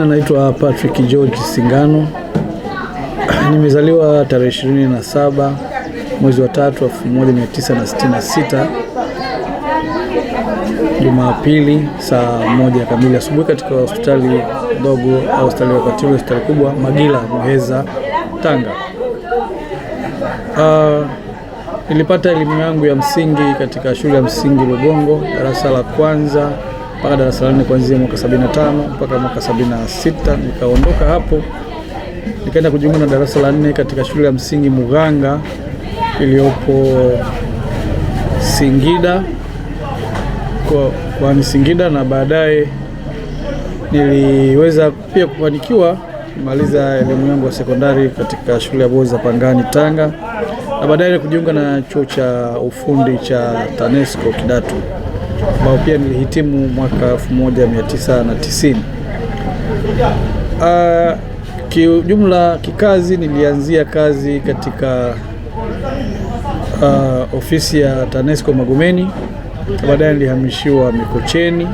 Naitwa Patrick George Singano. Nimezaliwa tarehe 27 mwezi wa 3 1966, Jumapili saa 1 kamili asubuhi katika hospitali ndogo au hospitali ya Katibu, hospitali kubwa Magila, Muheza, Tanga. Nilipata elimu yangu ya msingi katika shule ya msingi Lugongo, darasa la kwanza mpaka darasa la 4 kuanzia mwaka 75 mpaka mwaka 76. Nikaondoka hapo nikaenda kujiunga na darasa la 4 katika shule ya msingi Muganga iliyopo Singida kwa Singida, na baadaye niliweza pia kufanikiwa kumaliza elimu yangu ya sekondari katika shule ya Boza Pangani, Tanga, na baadaye kujiunga na chuo cha ufundi cha TANESCO Kidatu, ambao pia nilihitimu mwaka 1990. Kiujumla kikazi nilianzia kazi katika ofisi ya TANESCO Magomeni, baadaye nilihamishiwa Mikocheni,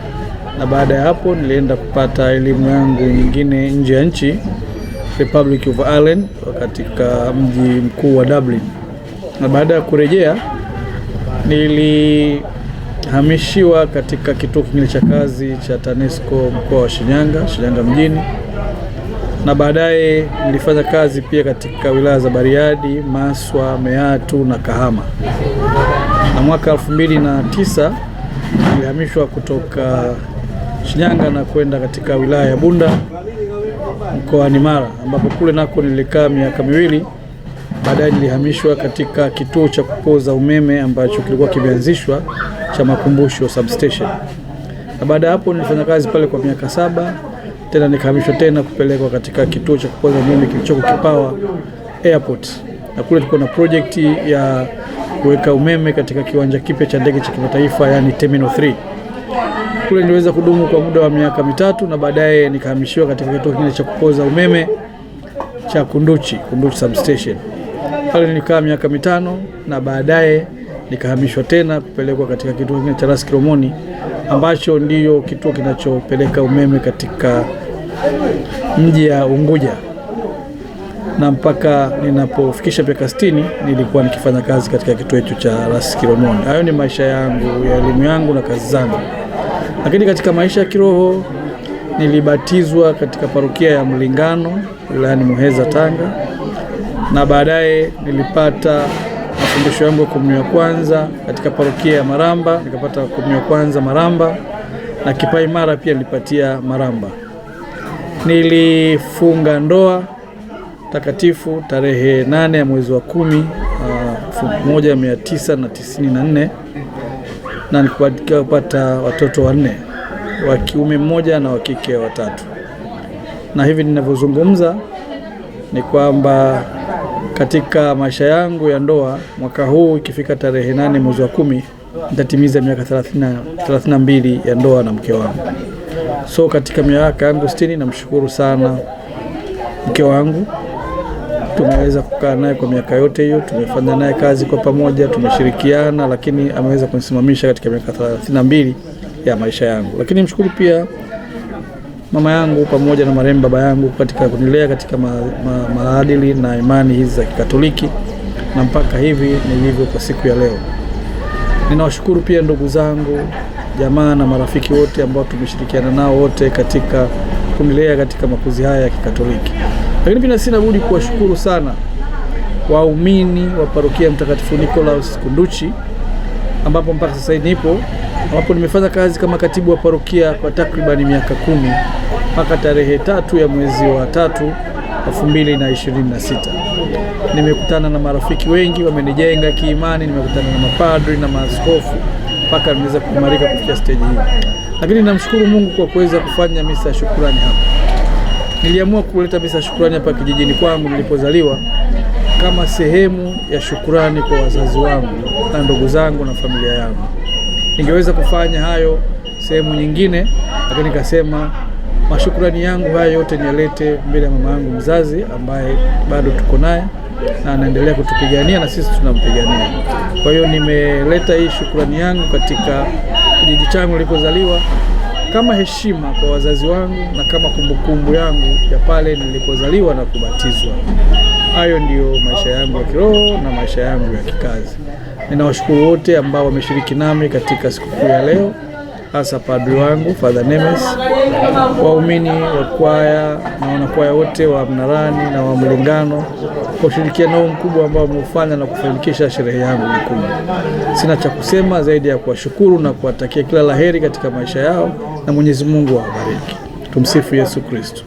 na baada ya hapo nilienda kupata elimu yangu nyingine nje ya nchi, Republic of Ireland, katika mji mkuu wa Dublin. Na baada ya kurejea nilihamishiwa katika kituo kingine cha kazi cha TANESCO mkoa wa Shinyanga mjini, na baadaye nilifanya kazi pia katika wilaya za Bariadi, Maswa, Meatu na Kahama. Na mwaka 2009 nilihamishwa kutoka Shinyanga na kwenda katika wilaya ya Bunda mkoani Mara, ambapo kule nako nilikaa miaka miwili. Baadaye nilihamishwa katika kituo cha kupoza umeme ambacho kilikuwa kimeanzishwa cha Makumbusho substation. Na baada hapo nilifanya kazi pale kwa miaka 7, tena nikahamishwa tena kupelekwa katika kituo cha kupoza umeme kilichoko Kipawa Airport. Na kule tulikuwa na project ya kuweka umeme katika kiwanja kipya cha ndege cha kimataifa, yani Terminal 3. Kule niliweza kudumu kwa muda wa miaka 3, na baadaye nikahamishiwa katika kituo kingine cha kupoza umeme cha Kunduchi substation. Pale nilikaa miaka 5, na baadaye nikahamishwa tena kupelekwa katika kituo kingine cha Ras Kilomoni, ambacho ndiyo kituo kinachopeleka umeme katika mji ya Unguja. Na mpaka ninapofikisha miaka 60 nilikuwa nikifanya kazi katika kituo hicho cha Ras Kilomoni. Hayo ni maisha yangu ya elimu yangu na kazi zangu. Lakini katika maisha ya kiroho nilibatizwa katika parokia ya Mlingano wilayani Muheza, Tanga, na baadaye nilipata mafundisho yangu ya komunyo ya kwanza katika parokia ya Maramba, nikapata komunyo ya kwanza Maramba, na kipaimara pia nilipatia Maramba. Nilifunga ndoa takatifu tarehe 8 ya mwezi wa 10 1994, na nikapata watoto 4, wa kiume 1 na wa kike 3. Na hivi ninavyozungumza ni kwamba katika maisha yangu ya ndoa, mwaka huu ikifika tarehe 8 mwezi wa 10 nitatimiza miaka 32 ya ndoa na mke wangu. So katika miaka yangu 60 namshukuru sana mke wangu. Tumeweza kukaa naye kwa miaka yote hiyo, tumefanya naye kazi kwa pamoja, tumeshirikiana, lakini ameweza kunisimamisha katika miaka 32 ya maisha yangu. Lakini mshukuru pia mama yangu pamoja na marehemu baba yangu katika kunilea katika maadili na imani hizi za Kikatoliki, na mpaka hivi nilivyo kwa siku ya leo. Ninawashukuru pia ndugu zangu, jamaa na marafiki wote ambao tumeshirikiana nao wote katika kunilea katika makuzi haya ya Kikatoliki. Lakini pia sina budi kuwashukuru sana waumini wa parokia Mtakatifu Nicholas Kunduchi, ambapo mpaka sasa nipo, ambapo nimefanya kazi kama katibu wa parokia kwa takriban miaka 10 mpaka tarehe 3 ya mwezi wa 3 2026. Nimekutana na marafiki wengi wamenijenga kiimani, nimekutana na mapadri na maaskofu mpaka nimeweza kuimarika kufikia stage hii. Lakini namshukuru Mungu kwa kuweza kufanya misa ya shukrani hapa. Niliamua kuleta misa ya shukrani hapa kijijini kwangu nilipozaliwa kama sehemu ya shukrani kwa wazazi wangu na ndugu zangu na familia yangu. Ningeweza kufanya hayo sehemu nyingine, lakini nikasema mashukrani yangu haya yote niyalete mbele ya mama yangu mzazi ambaye bado tuko naye na anaendelea kutupigania na sisi tunampigania. Kwa hiyo nimeleta hii shukrani yangu katika kijiji changu nilipozaliwa, kama heshima kwa wazazi wangu na kama kumbukumbu yangu ya pale nilipozaliwa na kubatizwa. Hayo ndiyo maisha yangu ya kiroho na maisha yangu ya kikazi. Ninawashukuru wote ambao wameshiriki nami katika sikukuu ya leo, hasa padri wangu Father Nemes, waumini wa kwaya na wanakwaya wote wa Mnarani na wa Mlingano kwa ushirikiano mkubwa ambao wameufanya na kufanikisha sherehe yangu kubwa. Sina cha kusema zaidi ya kuwashukuru na kuwatakia kila laheri katika maisha yao, na Mwenyezi Mungu awabariki. Tumsifu Yesu Kristo.